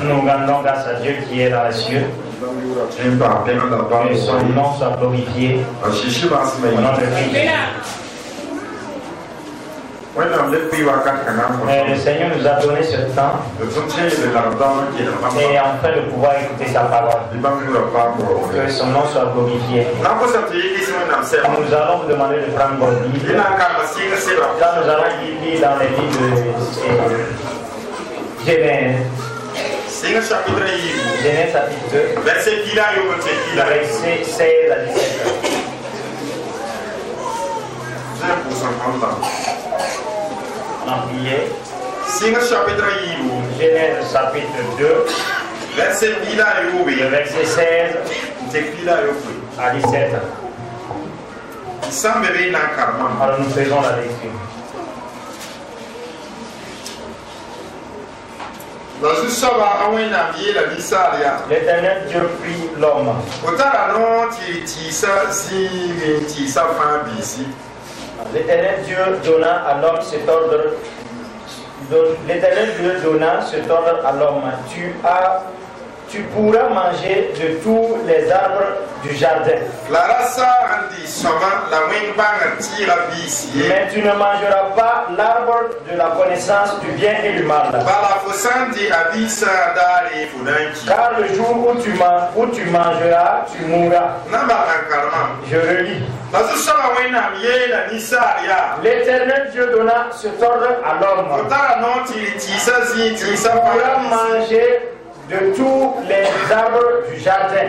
Nous rendons grâce à Dieu qui est dans les cieux. Que son nom soit glorifié. Au nom de Christ. Le Seigneur nous a donné ce temps et enfin de pouvoir écouter sa parole. Que son nom soit glorifié. Nous allons vous demander de prendre vos Bibles. Là, nous allons lire dans les livres de Genèse. Genèse chapitre 2, verset 16 à 17. En prière. Genèse chapitre 2, verset 16 à 17. Alors nous faisons la lecture. L'Éternel Dieu prit l'homme. L'Éternel Dieu donna à l'homme cet ordre. L'Éternel Dieu donna cet ordre à l'homme. Tu as tu pourras manger de tous les arbres du jardin. Mais tu ne mangeras pas l'arbre de la connaissance du bien et du mal. Car le jour où tu mangeras, tu mourras. Je relis. L'Éternel Dieu donna cet ordre à l'homme. Tu pourras manger de tous les arbres du jardin.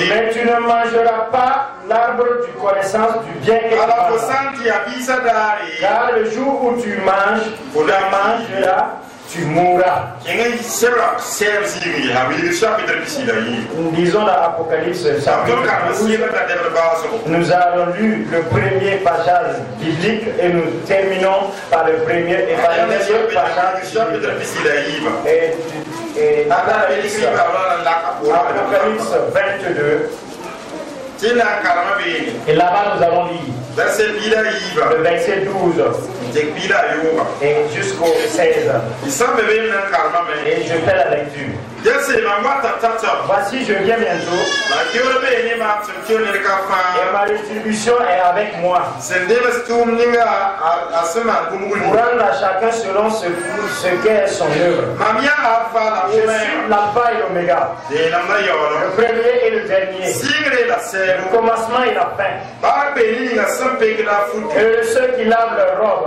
Mais tu ne mangeras pas l'arbre du connaissance du bien et du mal. Car le jour où tu mangeras, tu mourras. Disons dans l'Apocalypse chapitre 12, nous avons lu le premier passage biblique et nous terminons par le premier et par le deuxième passage biblique. Et Apocalypse 22. Et là-bas nous avons lu le verset 12 et jusqu'au 16. Et je fais la lecture. Voici, je viens bientôt. Et ma rétribution est avec moi. Pour rendre à chacun selon ce qu'est son œuvre. Je suis l'alpha et l'oméga, le premier et le dernier, le commencement et la fin. Et ceux qui lavent leur robe,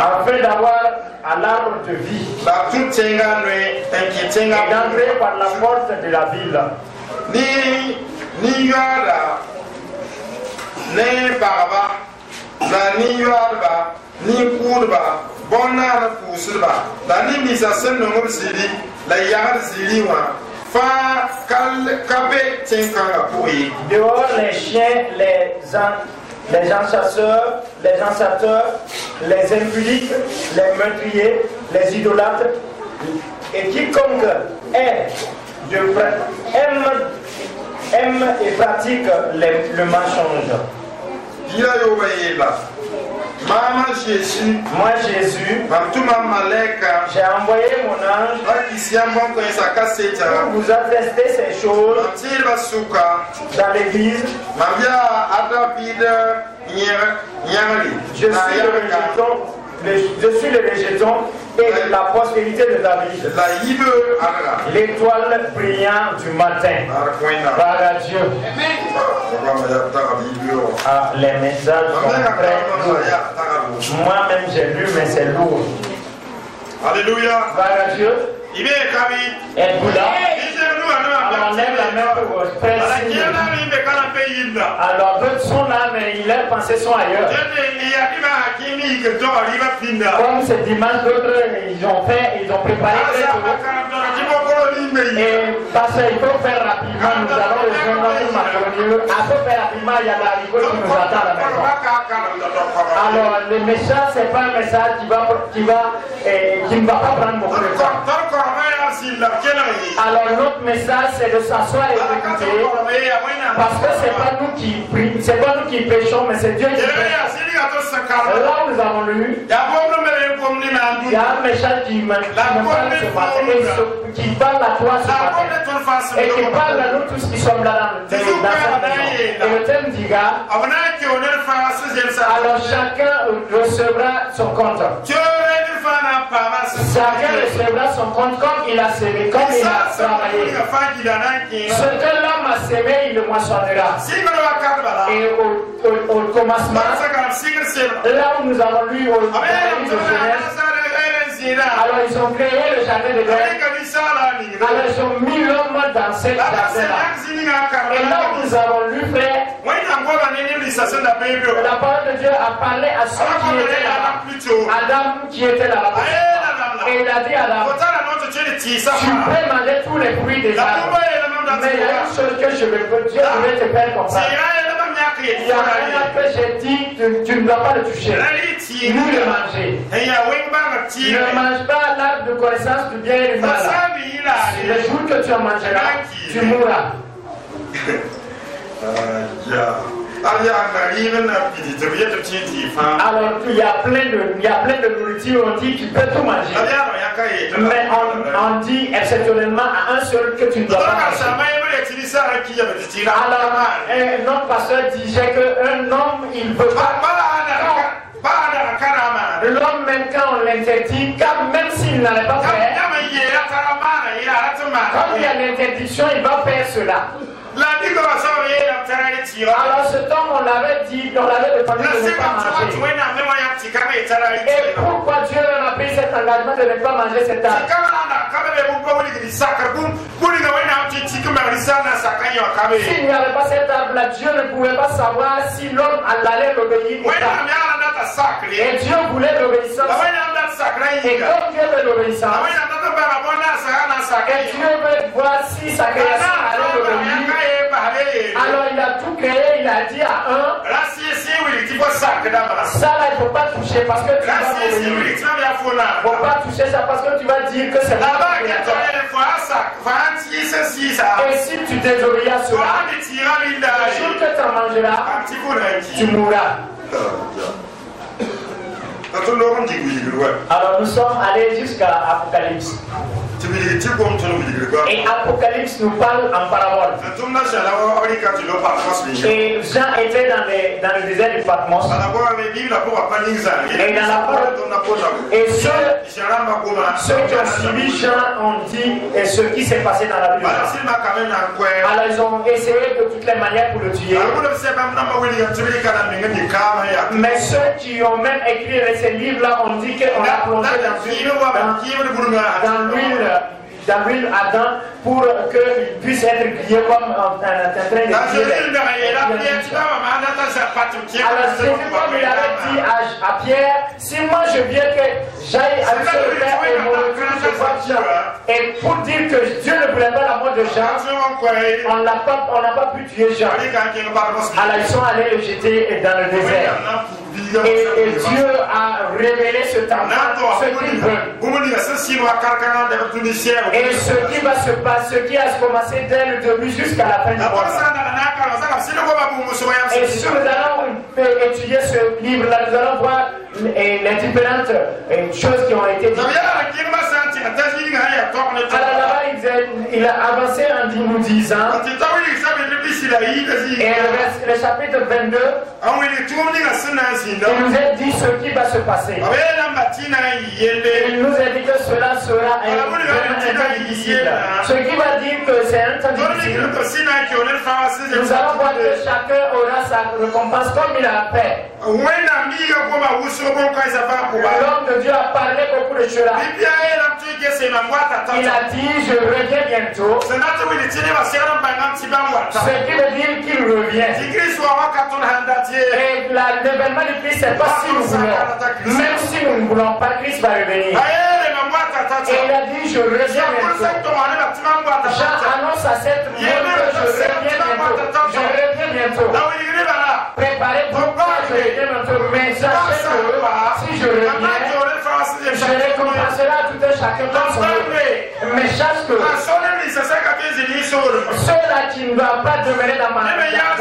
afin d'avoir à l'arbre de vie et d'entrer par la porte de la ville. Dehors les chiens, les enchasseurs, les encensateurs, les impudiques, les meurtriers, les idolâtres, et quiconque aime et pratique le mensonge. Moi Jésus, j'ai envoyé mon ange pour vous attester ces choses dans l'église. Je suis le rejeton et la postérité de David, l'étoile brillante du matin. Par Dieu. Ah, les messages sont très lourds. Moi-même j'ai lu, mais c'est lourd. Alléluia. Par Dieu. Êtes-vous là? Alors on lève la main pour faire signe. Alors d'autres sont là, mais leurs pensées sont ailleurs. Comme ce dimanche, d'autres ils ont préparé très tôt. Et parce qu'il faut faire rapidement, nous allons rejoindre notre macaroni. À peu près rapidement, il y a la rigole qui nous attend à la maison. Alors le message, c'est pas un message qui ne va pas prendre beaucoup de temps. Alors notre message, c'est de s'asseoir et d'écouter, parce que c'est pas nous qui prêchons, mais c'est Dieu qui prêche. Là où nous avons lu, il y a un message qui me parle ce matin, qui parle à toi ce matin, et qui parle à nous tous qui sommes là dans cette maison. Et le thème dira, alors chacun recevra son compte. Chacun recevra son compte comme il a semé, comme il a travaillé. Ce que l'homme a semé, il le moissonnera. Et au commencement, là où nous avons lu au livre de Genèse, alors ils ont créé le jardin de Dieu. Alors ils ont mis l'homme dans cette jardin-là. Et là où nous avons lu, frère, la parole de Dieu a parlé à ceux qui étaient là-bas. Adam qui était là-bas. Et il a dit à Adam, tu peux manger tous les fruits des arbres. Mais il y a une chose que Dieu voulait te faire comprendre. Il y a rien que j'ai dit, tu ne dois pas le toucher. Nous le manger. Ne mange pas l'arbre de connaissance du bien et du mal. Le jour que tu en mangeras, tu mourras. Alors il y a plein de nourriture, on dit tu peux tout manger. Mais on dit exceptionnellement à un seul que tu ne dois pas manger. Alors notre pasteur disait qu'un homme il ne peut pas. L'homme même quand on l'interdit, même s'il n'allait pas faire, quand il y a l'interdiction, il va faire cela. Alors ce temps on l'avait dit, on l'avait demandé de ne pas manger. Et pourquoi Dieu a pris cet engagement de ne pas manger cet arbre? S'il n'y avait pas cet arbre-là, Dieu ne pouvait pas savoir si l'homme allait l'obéir ou pas. Et Dieu voulait l'obéissance. Et comme Dieu veut l'obéissance, et Dieu veut voir si sa création allait l'obéir, alors il a tout créé, il a dit à un, ça là il ne faut pas toucher parce que tu vas m'obéir. Il ne faut pas toucher ça parce que tu vas dire que c'est pas. Et si tu désobéis à cela, le jour que tu en mangeras, tu mourras. Alors nous sommes allés jusqu'à Apocalypse. Et Apocalypse nous parle en parabole. Et Jean était dans le désert du Patmos. Et ceux qui ont suivi Jean ont dit ce qui s'est passé dans la Bible. Alors ils ont essayé de toutes les manières pour le tuer. Mais ceux qui ont même écrit ces livres-là ont dit qu'on l'a plongé dans l'huile Adam pour qu'il puisse être grillé comme en train de griller. Alors c'est comme il avait dit à Pierre, si moi je viens que j'aille avec le Père et mon retour je vois Jean. Et pour dire que Dieu ne voulait pas la mort de Jean, on n'a pas pu tuer Jean. Alors ils sont allés le jeter dans le désert. Et Dieu a révélé ce temps, ce qu'il veut. Et ce qui va se passer, ce qui a commencé dès le début jusqu'à la fin du monde. Et si nous allons étudier ce livre-là, nous allons voir les différentes choses qui ont été dites. Alors là-bas, il a avancé en nous disant, et le chapitre 22, il nous a dit ce qui va se passer. Il nous a dit que cela sera un temps difficile. Ce qui va dire que c'est un temps difficile. Nous allons voir que chacun aura sa récompense comme il a fait. L'homme de Dieu a parlé beaucoup de cela. Il a dit, je reviens bientôt. Ce qui veut dire qu'il revient. Et l'événement du Christ, c'est pas si nous voulons. Même si nous ne voulons pas, Christ va revenir. Et il a dit, je reviens bientôt. Jean annonce à cette monde que je reviens bientôt. Je reviens bientôt. Préparez-vous, je reviens bientôt. Mais sachez que si je reviens, je récompenserai à tout un chacun comme son œuvre. Mais sache que ceux-là qui ne doivent pas demeurer dans mon royaume,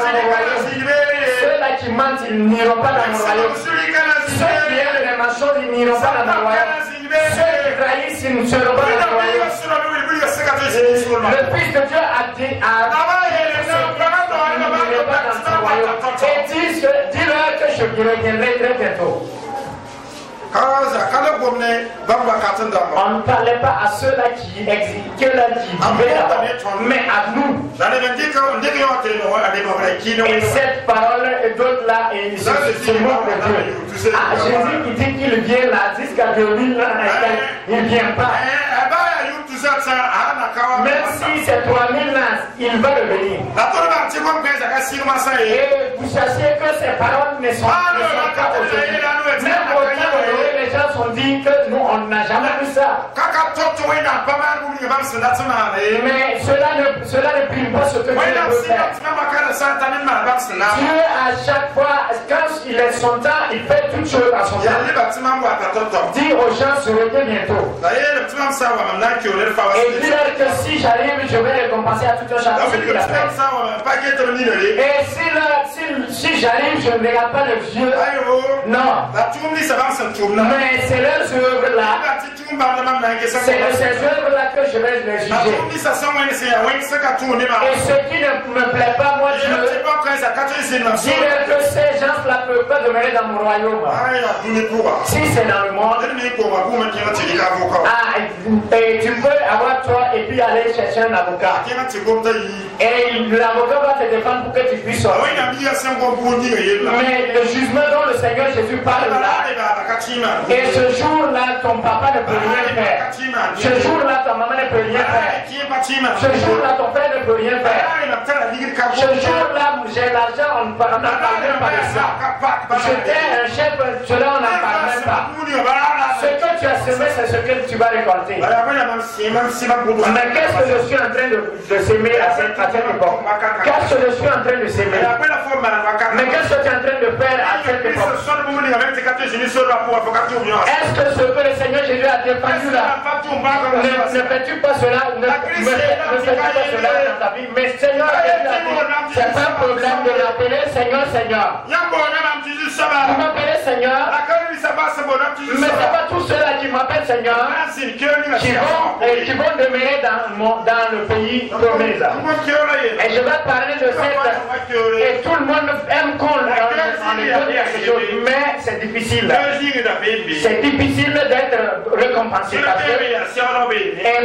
ceux-là qui mentent, ils n'iront pas dans mon royaume. Ceux qui aiment les mensonges, ils n'iront pas dans mon royaume. Ceux qui trahissent, ils ne seront pas dans mon royaume. Le Fils de Dieu a dit à et dis-leur que je reviendrai très bientôt. On ne parlait pas à ceux-là qui vivaient là-bas, mais à nous. Et cette parole et d'autres là, et ce mot de Dieu. Ah, Jésus qui dit qu'il vient là, jusqu'à 2000 ans, il ne vient pas. Même si c'est 3000 ans, il va revenir. Et vous sachiez que ces paroles ne sont pas aujourd'hui. Même au temps où les gens sont dit que nous, on n'a jamais vu ça. Mais cela ne prime pas ce que Dieu veut faire. Dieu, à chaque fois, quand il est son temps, il fait toutes choses à son temps. Dis aux gens, je reviens bientôt. Et dis-leur que si j'arrive, je vais récompenser à tout un chacun ce qu'il a fait. Et si j'arrive, je ne regarde pas le vieux. Non. Mais c'est leurs œuvres-là. C'est de ces œuvres-là que je vais les juger. Et ce qui ne me plaît pas, moi, Dieu, dis-leur que ces gens-là ne peuvent pas demeurer dans mon royaume. Si c'est dans le monde, et tu peux avoir toi et puis aller chercher un avocat. Et l'avocat va te défendre pour que tu puisses sortir. Mais le jugement dont le Seigneur Jésus parle là, et ce jour-là, ton papa ne peut rien faire. Ce jour-là, ta maman ne peut rien faire. Ce jour-là, ton père ne peut rien faire. Ce jour-là, j'ai l'argent, on ne parle même pas de ça. J'étais un chef, cela on n'en parle même pas. Ce que tu as semé, c'est ce que tu vas récolter. Mais qu'est-ce que je suis en train de s'aimer à cette époque? Qu'est-ce que je suis en train de s'aimer? Mais qu'est-ce que tu es en train de faire à cette époque? Est-ce que ce que le Seigneur Jésus a défendu là, ne fais-tu pas cela? Ne fais-tu pas cela dans ta vie? Mais Seigneur, c'est pas un problème de l'appeler Seigneur, Seigneur. Vous m'appelez Seigneur, mais c'est pas tous ceux-là qui m'appellent Seigneur qui vont demeurer dans le pays promis. Et je vais parler de cette. Et tout le monde aime qu'on en écoute quelque chose, mais c'est difficile. C'est difficile d'être récompensé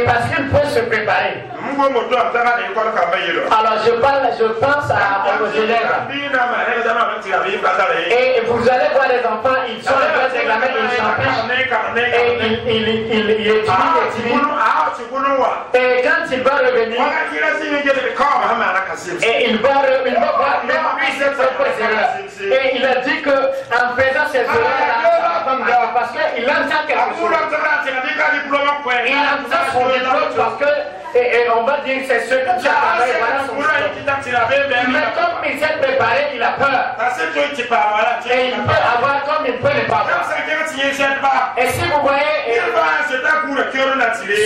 parce qu'il faut se préparer. Alors je pense aux élèves. Et vous allez voir les enfants, ils sont en train d'examiner, ils s'empêchent et ils étudient. Et quand il va revenir, et il va voir même lui ses propres erreurs. Et il a dit que en faisant ces erreurs-là, parce qu'il entend quelque chose. Il entend son diplôme parce que et on va dire que c'est ce que tu as travaillé, voilà son diplôme. Mais comme il s'est préparé, il a peur. Et il peut avoir comme il peut ne pas avoir. Et si vous voyez,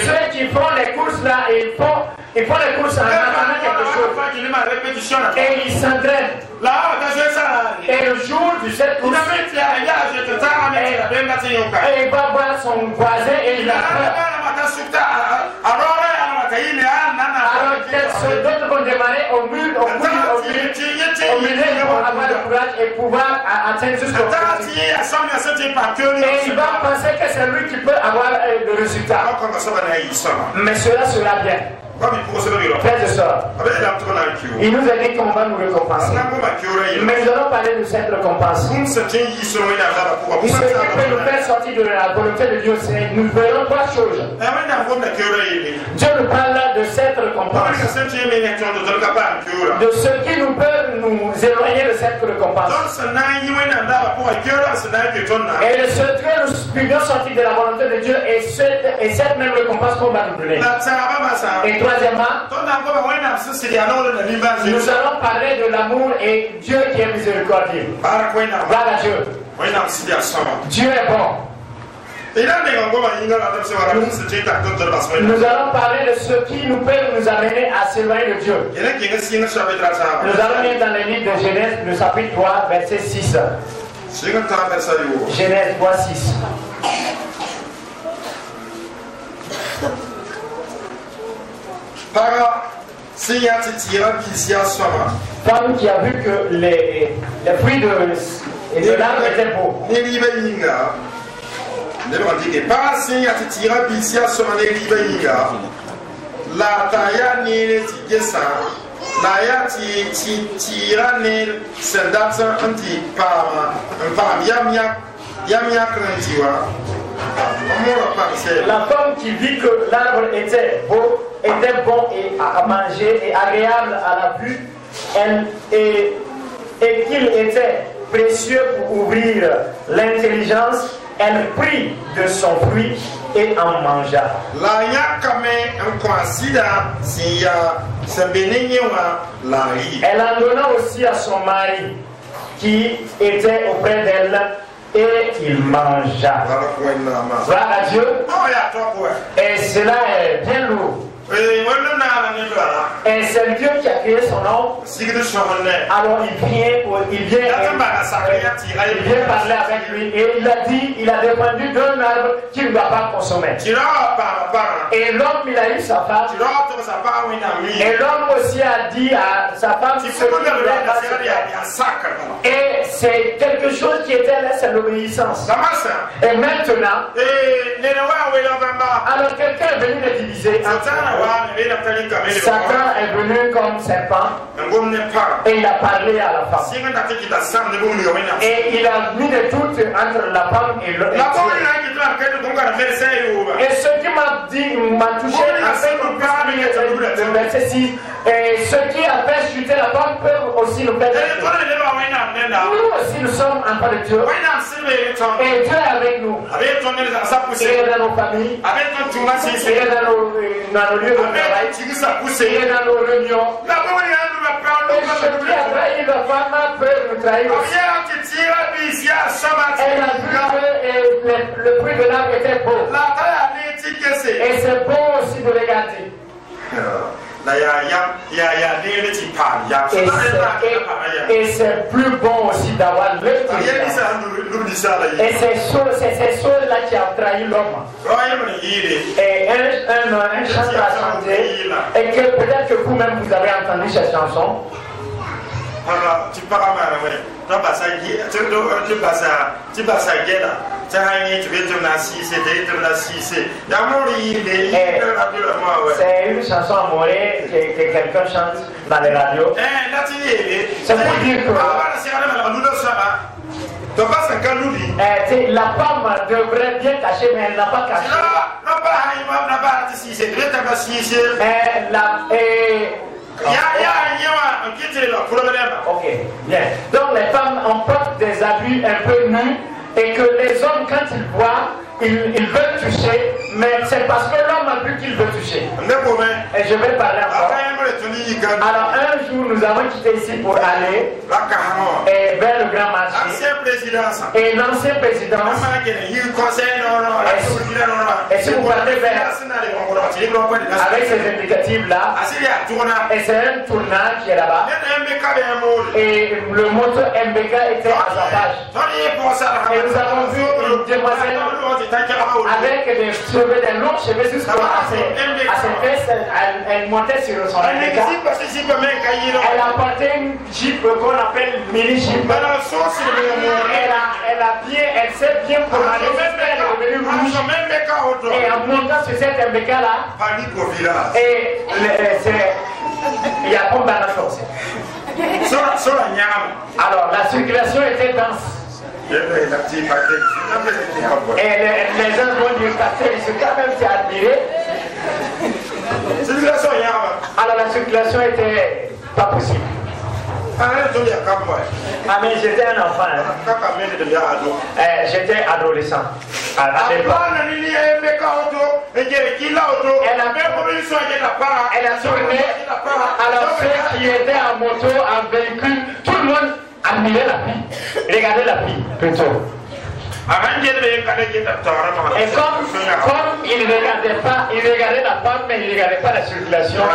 ceux qui font les courses là, ils font les courses en attendant quelque chose. Et ils s'entraînent. Et le jour du 7 course, et il va voir son voisin et il a peur. Alors d'autres vont démarrer au milieu pour avoir le courage et pouvoir atteindre jusqu'au bout. Et il va penser que c'est lui qui peut avoir le résultat. Mais cela sera bien. Frères et sœurs, il nous a dit qu'on va nous récompenser. Mais nous allons parler de cette récompense. Ce qui peut nous faire sortir de la volonté de Dieu, c'est nous verrons trois choses. Dieu nous parle là de cette récompense. De ce qui nous peut nous éloigner de cette récompense. Et de ce que nous puissions sortir de la volonté de Dieu et cette même récompense qu'on va nous donner. Et troisièmement, nous allons parler de l'amour et Dieu qui est miséricordieux. Voilà Dieu. Dieu est bon. Nous allons parler de ce qui nous peut nous amener à s'éloigner de Dieu. Nous allons lire dans le livre de Genèse, le chapitre 3, verset 6. Genèse 3, 6. Femme qui a vu que les fruits de l'arbre étaient beaux. La femme qui vit que l'arbre était beau, était bon et à manger et agréable à la vue, et qu'il était précieux pour ouvrir l'intelligence, elle prit de son fruit et en mangea. Elle en donna aussi à son mari qui était auprès d'elle et il mangea. Voilà Dieu. Et cela est bien lourd. Et c'est Dieu qui a créé son homme. Alors il vient parler avec lui et il a défendu d'un arbre qu'il ne doit pas consommer. Et l'homme, il a eu sa femme. Et l'homme aussi a dit à sa femme ce qu'il ne doit pas se faire. Et c'est quelque chose qui était là, c'est l'obéissance. Et maintenant, alors quelqu'un est venu les diviser. Satan est venu comme serpent et il a parlé à la femme. Et il a mis des doutes entre la femme et le Dieu. Et ce qui m'a dit, m'a touché, le verset 6, et ce qui a fait chuter la femme peut aussi nous faire. Nous aussi nous sommes enfants de Dieu. Et Dieu est avec nous. Il est dans nos familles. Il est dans nos lieux de travail. Il est dans nos réunions. Et celui qui a trahi la femme peut nous trahir aussi. Elle a vu que le fruit de l'âme était beau. Et c'est beau aussi de regarder. Et c'est plus bon aussi d'avoir l'œil. Et c'est ces choses-là qui ont trahi l'homme. Et un chanteur a chanté, et que peut-être que vous-même vous avez entendu cette chanson. C'est une chanson amoureuse que quelqu'un chante dans les radios. C'est pour dire que la femme devrait bien cacher, mais elle n'a pas caché. Ok, bien. Donc les femmes emportent des habits un peu nus et que les hommes, quand ils voient, ils veulent toucher, mais c'est parce que l'homme a vu qu'il veut toucher. Et je vais parler encore. Alors un jour, nous avons quitté ici pour aller vers le grand marché. Et l'ancien président. Et si vous partez vers avec ces indicatifs-là, et c'est un tournant qui est là-bas. Et le moto MBK était à sa page. Et nous avons vu une demoiselle avec des cheveux, des longs cheveux jusqu'à ses fesses. Elle montait sur son MBK. Elle a porté une jeep qu'on appelle mini jeep. Elle s'est bien promenée. Elle est devenue rouge. Et en montant sur cette MBK là, et il y a combien de choses? Alors la circulation était dense. Et les gens vont dire passer, ils sont quand même admirés. Alors la circulation était pas possible. Ah mais j'étais un enfant. J'étais adolescent. Elle a tourné. Alors ceux qui étaient en moto, en véhicule, tout le monde admirait la fille. Regardez la fille plutôt. Et comme il ne regardait pas, il regardait la femme, mais il ne regardait pas la circulation. Ah,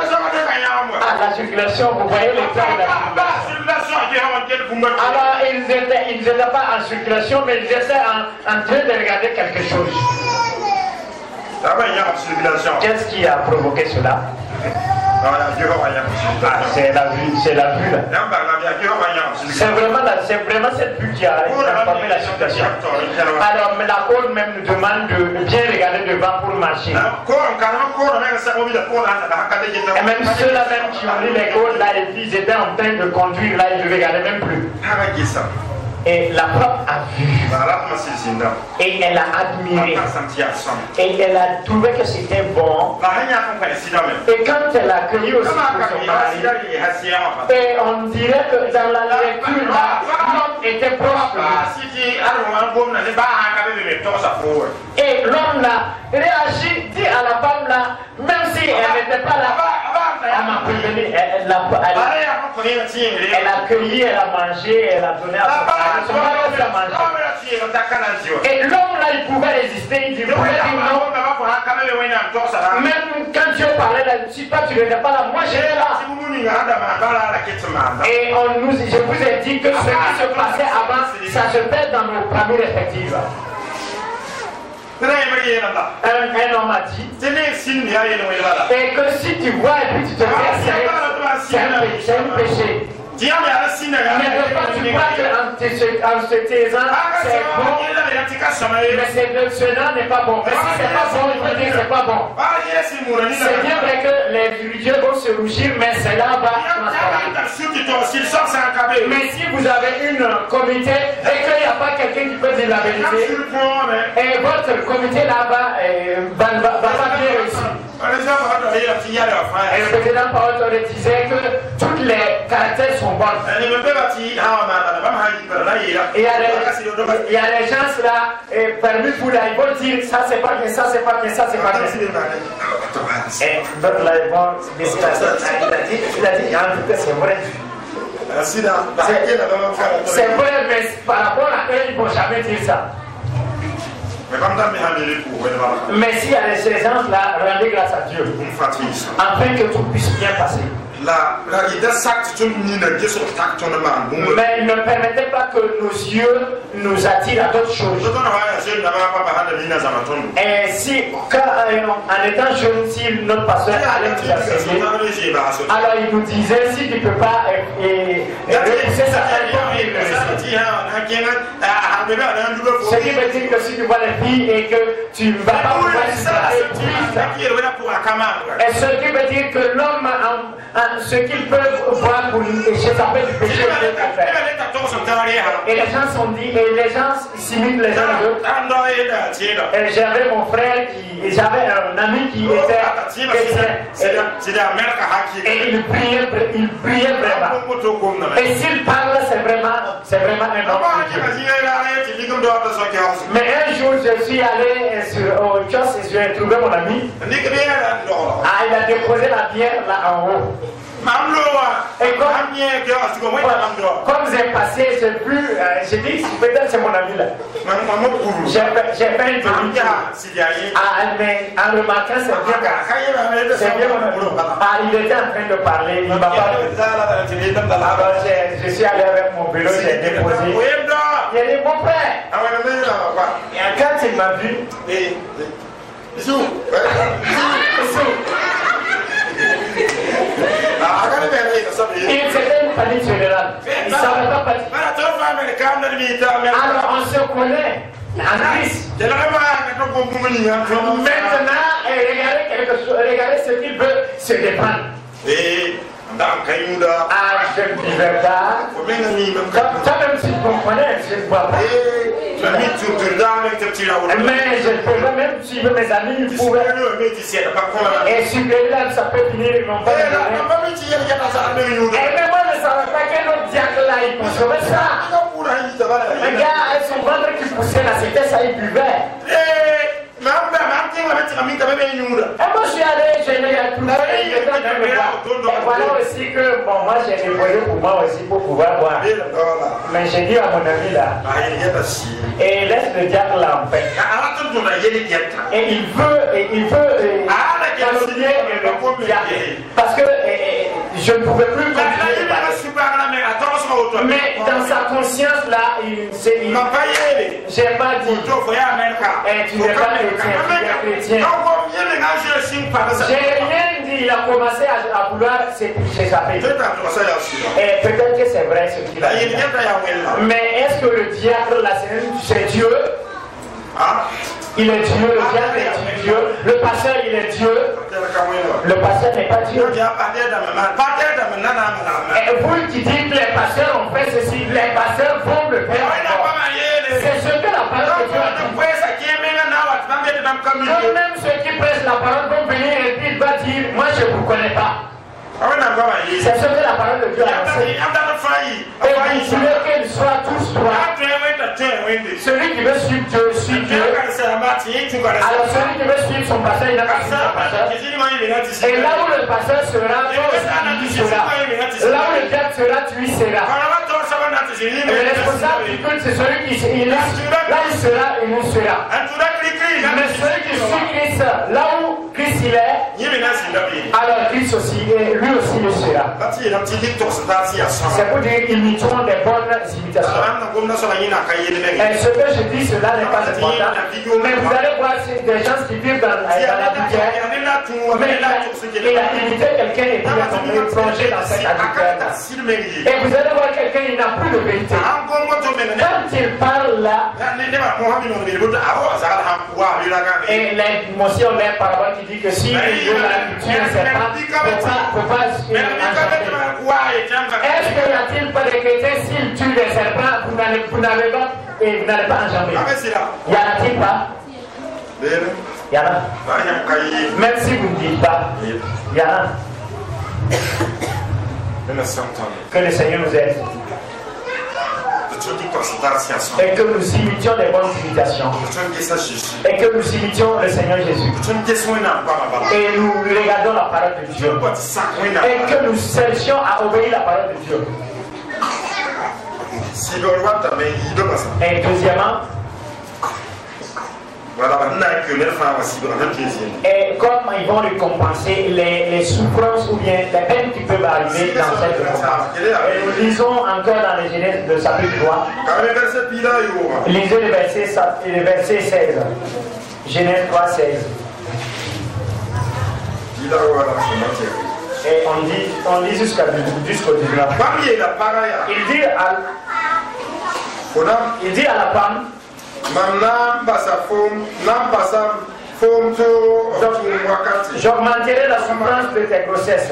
la circulation, vous voyez l'état de la circulation. Alors ils n'étaient pas en circulation, mais ils étaient en train de regarder quelque chose. Qu'est-ce qui a provoqué cela? C'est la vue, c'est la vue là. C'est vraiment cette vue qui a transformé la situation. Alors la Côte même nous demande de bien regarder devant pour marcher. Et même ceux-là même qui ont lu les côtes là, et puis ils étaient en train de conduire là, ils ne regardaient même plus. Et la femme a vu. Et elle a admiré. Et elle a trouvé que c'était bon. Et quand elle a accueilli aussi son mari, et on dirait que dans la lecture, l'homme était proche de lui. Et l'homme là réagit, dit à la femme là, même si elle n'était pas là, elle m'a prévenu, Elle a cueilli, elle a mangé, elle a donné à son mari à manger. Et l'homme là, il pouvait résister, il pouvait dire non. Même quand Dieu parlait là, si toi tu n'étais pas là, moi j'étais là. Et je vous ai dit que ce qui se passait avant, ça se fait dans nos familles respectives. Un homme a dit, et que si tu vois et puis tu te dis c'est un péché. Mais ne pas tu crois qu'en se taisant c'est bon, mais cela n'est pas bon. Mais si c'est pas bon, il faut dire c'est pas bon. C'est bien vrai que les religieux vont se rougir, mais cela va transformer. Mais si vous avez une comité et qu'il n'y a pas quelqu'un qui peut dire la vérité, et votre comité là va pas bien réussir. Et le président Paul disait que toutes les caractères sont bonnes. Et il y a les gens là, parmi vous là, ils vont dire ça c'est pas bien, ça c'est pas bien, ça c'est pas bien. Et d'autres là, ils vont baisser la tête. Il a dit, en tout cas c'est vrai. C'est vrai, mais par rapport à eux, ils ne vont jamais dire ça. Mais s'il y a les gens là, rendez grâce à Dieu, afin que tout puisse bien passer. Mais ne permettez pas que nos yeux nous attirent à d'autres choses. Et si, en étant jeune, si notre pasteur allait nous enseigner, alors il nous disait si tu ne peux pas repousser certaines choses, ce qui veut dire que si tu vois les filles et que tu ne vas pas pouvoir et ce qui veut dire que l'homme ce qu'ils peuvent voir pour échapper du péché, et les gens sont dit, et les gens s'imitent les uns les autres. Et j'avais mon frère j'avais un ami qui était chrétien, et il priait vraiment. Et s'il parle, c'est vraiment un homme. Mais un jour, je suis allé au kiosque et j'ai trouvé mon ami. Il a déposé la bière là en haut. Et comme j'ai passé, j'ai dit peut-être c'est mon ami là. J'ai fait une demande. Mais en remarquant c'est bien mon ami. Il était en train de parler, il m'a pas dit. Alors je suis allé avec mon vélo, j'ai déposé. Il a dit mon frère. Et quand il m'a vu, c'était une panique générale. Il ne savait pas paniquer. Alors on se connaît en Christ. Maintenant, regardez ce qu'il veut se défendre. Je ne vivais pas. Toi-même, si tu comprenais, je ne vois pas. Mais je pouvais même suivre mes amis, ils pouvaient. Et sur les lames, ça peut finir, ils n'ont pas de donner. Et même moi, je ne savais pas quel autre diable là, il consommait ça. Les gars, son ventre qui poussait là, c'était ça, il buvait. Et moi je suis allé, je l'ai trouvé, et voilà aussi que bon, moi j'ai déposé pour moi aussi pour pouvoir boire. Mais j'ai dit à mon ami là, et laisse le diable là en fait. Et il veut calomnier le diable. Parce que je ne pouvais plus continuer. Mais dans sa conscience là, j'ai pas dit, tu n'es pas chrétien. J'ai rien dit, il a commencé à vouloir s'échapper. Et peut-être que c'est vrai ce qu'il a dit. Mais est-ce que le diable là, c'est Dieu? Il est Dieu, le diable est Dieu, le pasteur il est Dieu, le pasteur n'est pas Dieu. Et vous qui dites les pasteurs ont fait ceci, les pasteurs vont le faire. C'est ce que la parole de Dieu a dit. Quand même ceux qui prêchent la parole vont venir et puis il va dire, moi je ne vous connais pas. C'est ce que la parole de Dieu a dit. Et vous voulez qu'ils soient tous droits. Celui qui veut suivre Dieu, suit Dieu. Alors celui qui veut suivre son pasteur, il n'a pas suivre son pasteur. Et là où le pasteur sera, tu seras. Là où le diable sera, tu y seras. Le responsable du culte, c'est celui qui est là il sera, il nous sera. Mais celui qui suit Christ, là où Christ il est, alors Christ aussi, lui aussi le sera. C'est pour dire qu'ils imiteront des bonnes imitations. Et ce que je dis, cela n'est pas important. Mais vous allez voir des gens qui vivent dans la bibliothèque. Mais il a imité quelqu'un et puis il a tombé plongé dans cette adultère. Et vous allez voir quelqu'un, il n'a plus de vérité. Quand il parle là, et l'émotion d'un parabole qui dit que si il veut la culture, c'est pas, faut pas est-ce qu'il n'y a-t-il pas de chrétiens, s'ils tuent des serpents, vous n'allez pas enjamber? Y en a-t-il pas? Y en a. Même si vous ne dites pas, y en a. Que le Seigneur nous aide. Et que nous imitions des bonnes imitations. Et que nous imitions le Seigneur Jésus. Et nous regardons la parole de Dieu. Et que nous cherchions à obéir la parole de Dieu. Et deuxièmement, et comme ils vont récompenser les souffrances ou bien les peines qui peuvent arriver dans cette récompense. Et nous lisons encore dans les Genèse de chapitre 3. Lisez le verset 16. Genèse 3, 16. Et on lit jusqu'au 19. Il dit à la femme, j'augmenterai la souffrance de tes grossesses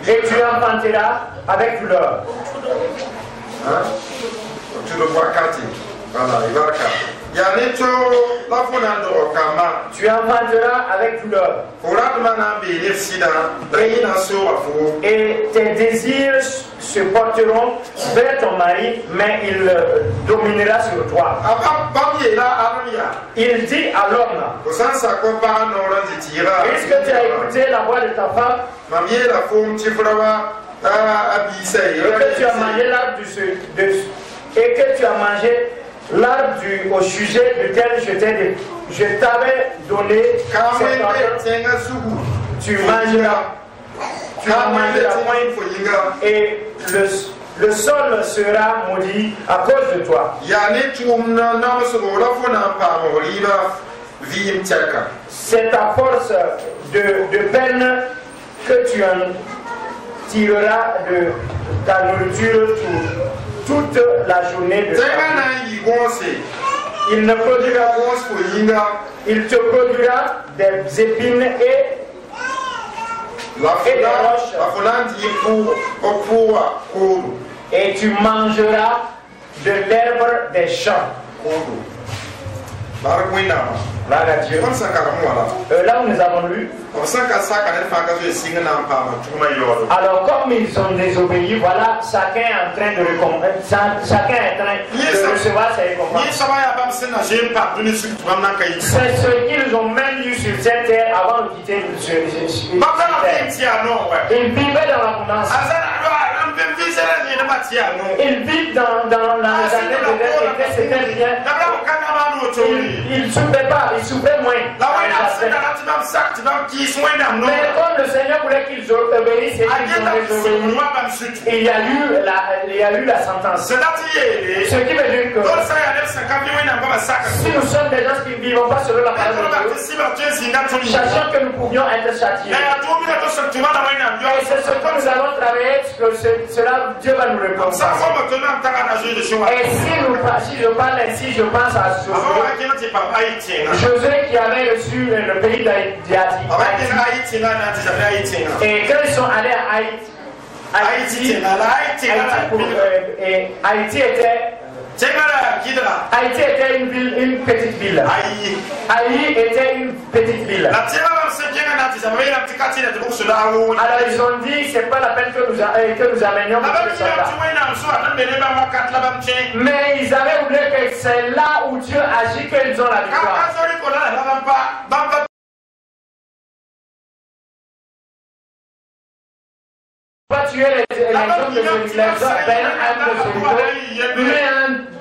et tu enfanteras avec douleur. Tu enfanteras avec douleur. Et tes désirs se porteront vers ton mari, mais il dominera sur toi. Il dit à l'homme, est-ce que tu as écouté la voix de ta femme? Et que tu as mangé l'arbre et que tu as mangé l'arbre au sujet duquel je t'avais donné cette ordre. Tu mangeras et le sol sera maudit à cause de toi. C'est à force de peine que tu en tireras de ta nourriture toute la journée de ta vie. Il ne produira, il te produira des épines et des roches. Et tu mangeras de l'herbe des champs. Gloire à Dieu. Là où nous avons lu, alors comme ils ont désobéi, voilà, chacun est en train de recevoir ses récompenses. C'est ce qu'ils ont même eu sur cette terre avant de quitter cette terre. Ils vivaient dans l'abondance. Ils vivent dans la jardin de l'air, c'était bien. Ils ne souffraient pas, ils souffraient moins. Mais comme le Seigneur voulait qu'ils obéissent et qu'ils ont désobéi, il y a eu la sentence. Ce qui veut dire que si nous sommes des gens qui ne vivons pas selon la parole de Dieu, sachant que nous pouvions être châtiés. Et c'est ce que nous allons travailler, que cela, Dieu va nous récompenser. Et si je parle ainsi, je pense à Josué qui avait reçu le pays d'Haïti. Et quand ils sont allés à Haïti était Haïti était une petite ville. Haïti était une petite ville. Alors ils ont dit c'est pas la peine que nous amenions des soldats. Mais ils avaient oublié que c'est là où Dieu agit qu'ils ont la victoire. Pas tuer les hommes de Jéricho, mais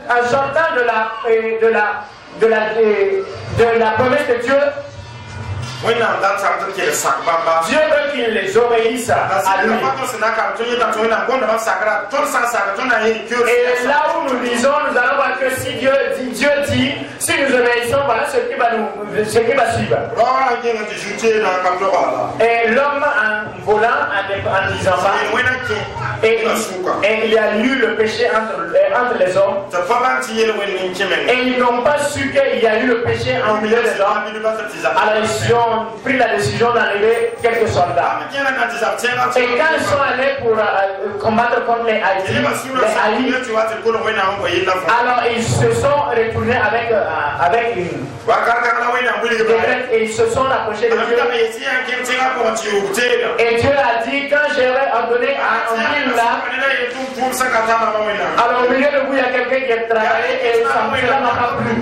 en sortant de la promesse de Dieu, Dieu veut qu'ils les obéissent à lui. Et là où nous lisons, nous allons voir que si Dieu dit, si nous obéissons, voilà ce qui va suivre. Et l'homme en volant, en disant pas, et il y a eu le péché entre les hommes. Et ils n'ont pas su qu'il y a eu le péché en milieu des hommes. Alors ils ont pris la décision d'enlever quelques soldats. Et quand ils sont allés pour combattre contre les Haïtiens, alors ils se sont retournés avec une défaite et ils se sont approchés de Dieu. Et Dieu a dit, quand j'aurai ordonné à un ville là, alors au milieu de vous il y a quelqu'un qui a travaillé et cela n'a pas plu.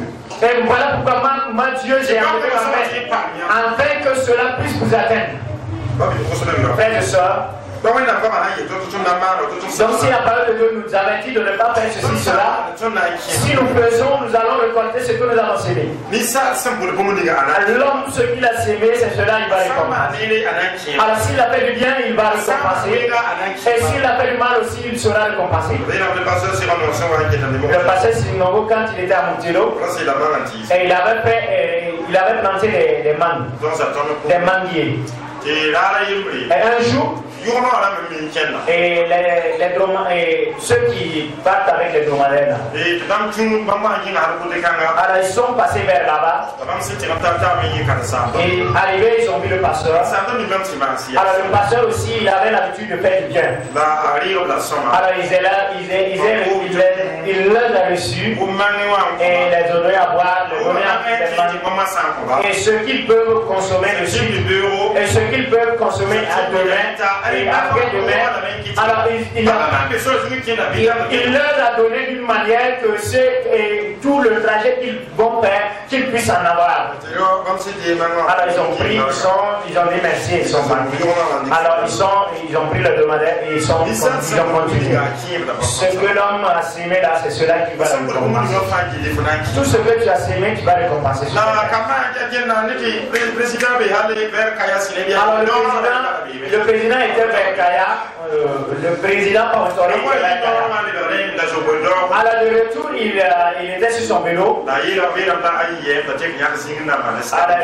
Et voilà pourquoi moi Dieu j'ai enlevé ma main, afin que cela puisse vous atteindre. Frères et sœurs, donc si la parole de Dieu nous avait dit de ne pas faire ceci, cela, si nous faisons, nous allons récolter ce que nous avons sémé. L'homme, ce qu'il a sémé, c'est cela, il va récompenser. Alors s'il a fait du bien, il va récompenser. Et s'il a fait du mal aussi, il sera récompensé. Le pasteur Sinongo, quand il était à Montilo, et il avait planté des mangues, des manguiers. Et un jour, et ceux qui partent avec les dromadaires, alors ils sont passés vers là-bas. Et arrivés, ils ont vu le pasteur. Alors le pasteur aussi, il avait l'habitude de faire du bien. Alors il les a reçus et les donné à boire, les donné à manger. Et ce qu'ils peuvent consommer dessus, et ce qu'ils peuvent consommer à demain et après-demain. Alors il leur a donné d'une manière que tout le trajet qu'ils vont faire, qu'ils puissent en avoir. Alors ils ont pris, ils ont dit merci, ils sont partis. Alors ils ont pris le demandeur et ils ont continué. Ce que l'homme a sémé là, c'est cela qui va récompenser. Tout ce que tu as sémé, tu vas récompenser. Alors le président était vers Kaya, le président Pamotori était vers Kaya. Alors de retour, il était sur son vélo. Alors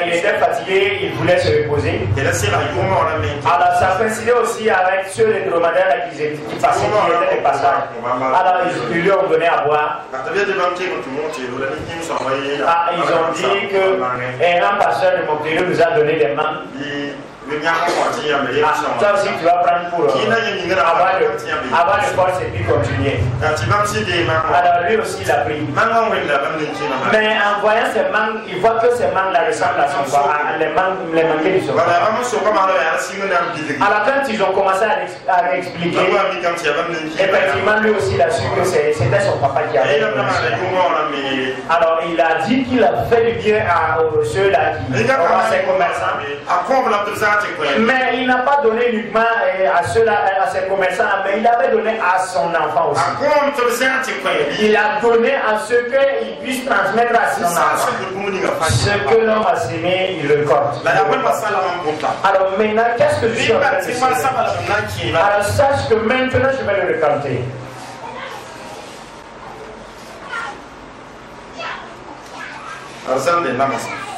il était fatigué, il voulait se reposer. Alors ça coïncidait aussi avec ceux des dromadaires qui passaient, qui étaient des passages. Alors ils lui ont donné à boire. Ils ont dit qu'un pasteur de Montpellier nous a donné des mangues. Toi aussi tu vas prendre pour avoir de force et puis continuer. Alors lui aussi il a pris. Mais en voyant ces mangues, il voit que ces mangues là ressemblent à son papa, les mangues du son papa. Alors quand ils ont commencé à expliquer, effectivement lui aussi il a su que c'était son papa qui avait. Alors il a dit qu'il a fait du bien à ceux-là qui ont ses commerçants. Mais il n'a pas donné uniquement à ses commerçants, mais il avait donné à son enfant aussi. Il a donné à ce qu'il puisse transmettre à son enfant. Ce que l'homme a sémé, il récolte. Alors maintenant, qu'est-ce que je suis en train de sémer? Alors sache que maintenant je vais le récolter.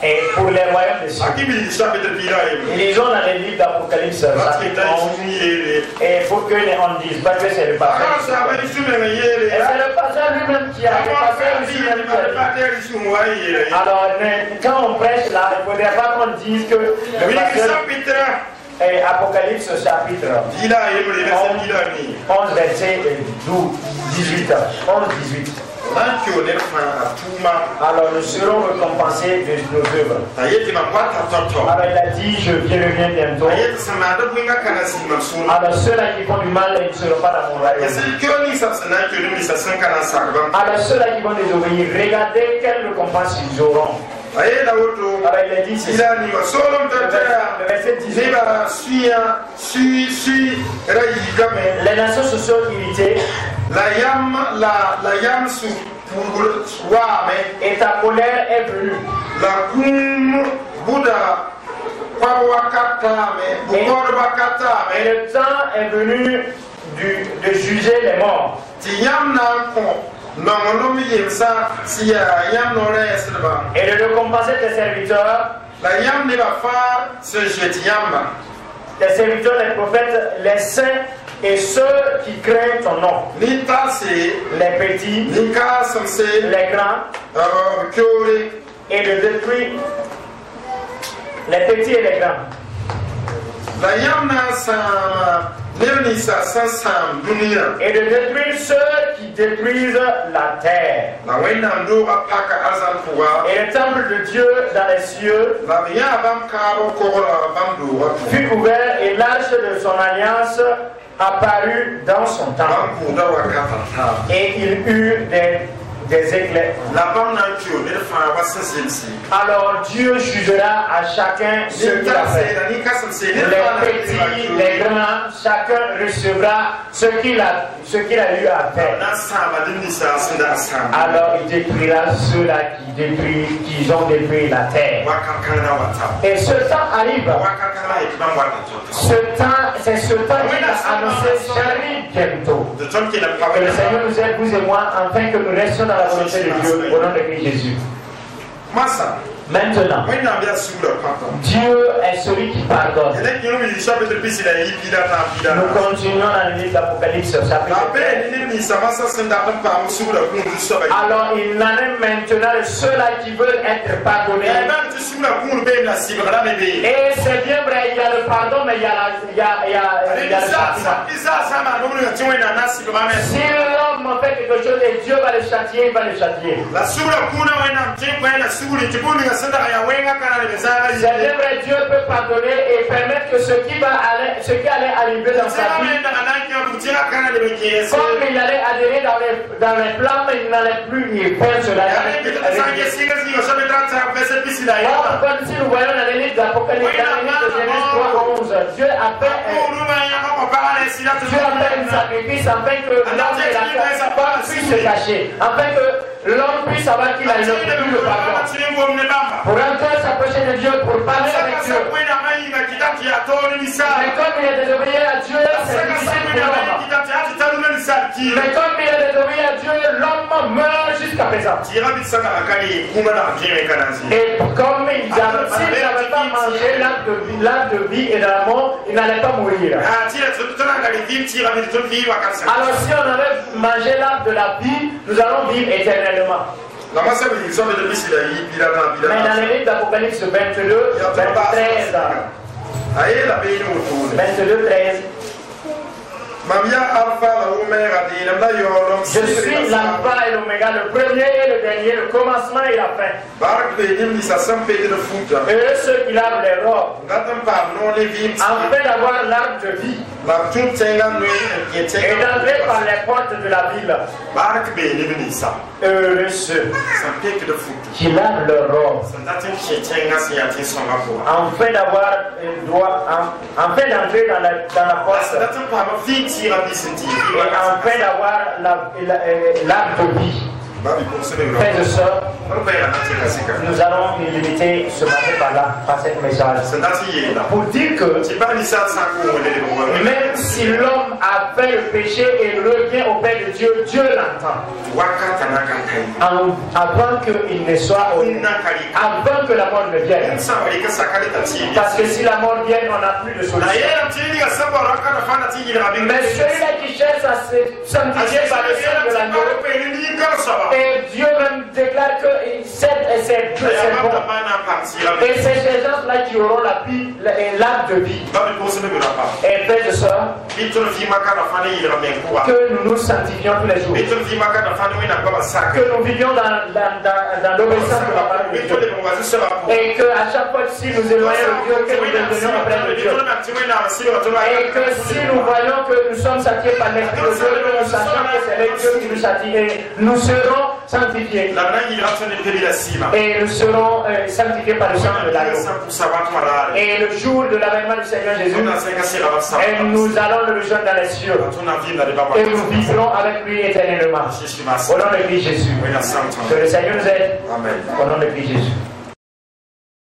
Et pour les royaumes des cieux, lisons dans les livres d'Apocalypse chapitre 11, et pour que on ne dise pas que c'est le pasteur. Et c'est le pasteur lui-même qui a dit. Alors quand on prêche là, il ne faudrait pas qu'on dise que le pasteur. Et Apocalypse chapitre 11 verset 18. 11, 18. alors nous serons récompensés de nos œuvres. Alors il a dit, je reviens bientôt. Alors ceux-là qui font du mal, ils ne seront pas dans mon royaume. Alors ceux-là qui vont désobéir, regardez quelle récompense ils auront. Alors il a dit, c'est ça. Le verset 18. Les nations se sont irritées. Et ta colère est venue. Et le temps est venu de juger les morts. Et de récompenser tes serviteurs. Tes serviteurs, les prophètes, les saints et ceux qui craignent ton nom. Les petits, les grands, et de détruire les petits et les grands. Et de détruire ceux qui détruisent la terre. Et le temple de Dieu dans les cieux fut ouvert et l'arche de son alliance apparut dans son temple. Et il eut des éclairs. Alors Dieu jugera à chacun ce qu'il a fait. Les petits, les grands, chacun recevra ce qu'il a eu à faire. Alors il détruira ceux-là qui ont détruit la terre. Et ce temps arrive. C'est ce temps qu'il a annoncé j'arrive bientôt. Que le Seigneur nous aide, vous et moi, afin que nous restions dans la volonté de Dieu au nom de Christ Jésus. Maintenant, Dieu est celui qui pardonne. Nous continuons dans le livre d'Apocalypse, chapitre 13. Alors il en est maintenant de ceux-là qui veulent être pardonnés. Et c'est bien vrai, il y a le pardon, mais il y a le châtiment. Si l'homme fait quelque chose et Dieu va le châtier, il va le châtier. C'est vrai, Dieu peut pardonner et permettre que ce qui allait arriver dans sa vie, comme il allait adhérer dans les flammes, il n'allait plus y faire cela. Comme si nous voyons dans les livres d'Apocalypse, dans les livres de Genèse 3:11, Dieu a fait un sacrifice afin que l'homme et la femme puissent se cacher, afin que l'homme puisse savoir qu'il a eu le pardon. Pour entrer s'approcher de Dieu, pour parler avec Dieu. Mais comme il est désobéi à Dieu, c'est difficile pour l'homme. Mais comme il est désobéi à Dieu, l'homme meurt jusqu'à présent. Et comme s'il n'avait pas mangé l'arbre de vie et de la mort, il n'allait pas mourir. Alors si on avait mangé l'arbre de la vie, nous allons vivre éternellement. Mais dans les livres d'Apocalypse 22, 13. 22, 13. Je suis l'alpha et l'oméga, le premier et le dernier, le commencement et la fin. Heureux ceux qui lavent les robes, afin d'avoir l'arbre de vie, et d'entrer par les portes de la ville. Heureux ceux qui lavent leurs robes, afin d'entrer dans la porte. Et afin d'avoir l'arbre de vie. Frères et sœurs, nous allons nous limiter ce matin par cette message. Pour dire que même si l'homme a fait le péché et revient auprès de Dieu, Dieu l'entend. Avant qu'il ne soit avant que la mort ne vienne. Parce que si la mort vient, on n'a plus de solution. Mais celui-là qui cherche à se sanctifier par le sang de l'agneau, et Dieu même déclare que c'est bon. Et c'est ces gens-là qui auront l'arbre de vie. Et frères et sœurs, que nous nous sanctifions tous les jours. Que nous vivions dans l'obéissance de la parole de Dieu. Et qu'à chaque fois si nous éloignons de Dieu, que nous devenions auprès de Dieu. Et que si nous voyons que nous sommes sanctifiés par l'Esprit de Dieu, que nous sachions que c'est Dieu qui nous sanctifie, nous serons sanctifiés. Et nous serons sanctifiés par le sang de l'agneau. Et le jour de l'avènement du Seigneur Jésus, et nous allons le rejoindre dans les cieux. Et nous vivrons avec lui éternellement. Au nom de Christ Jésus. Que le Seigneur nous aide. Au nom de Christ Jésus.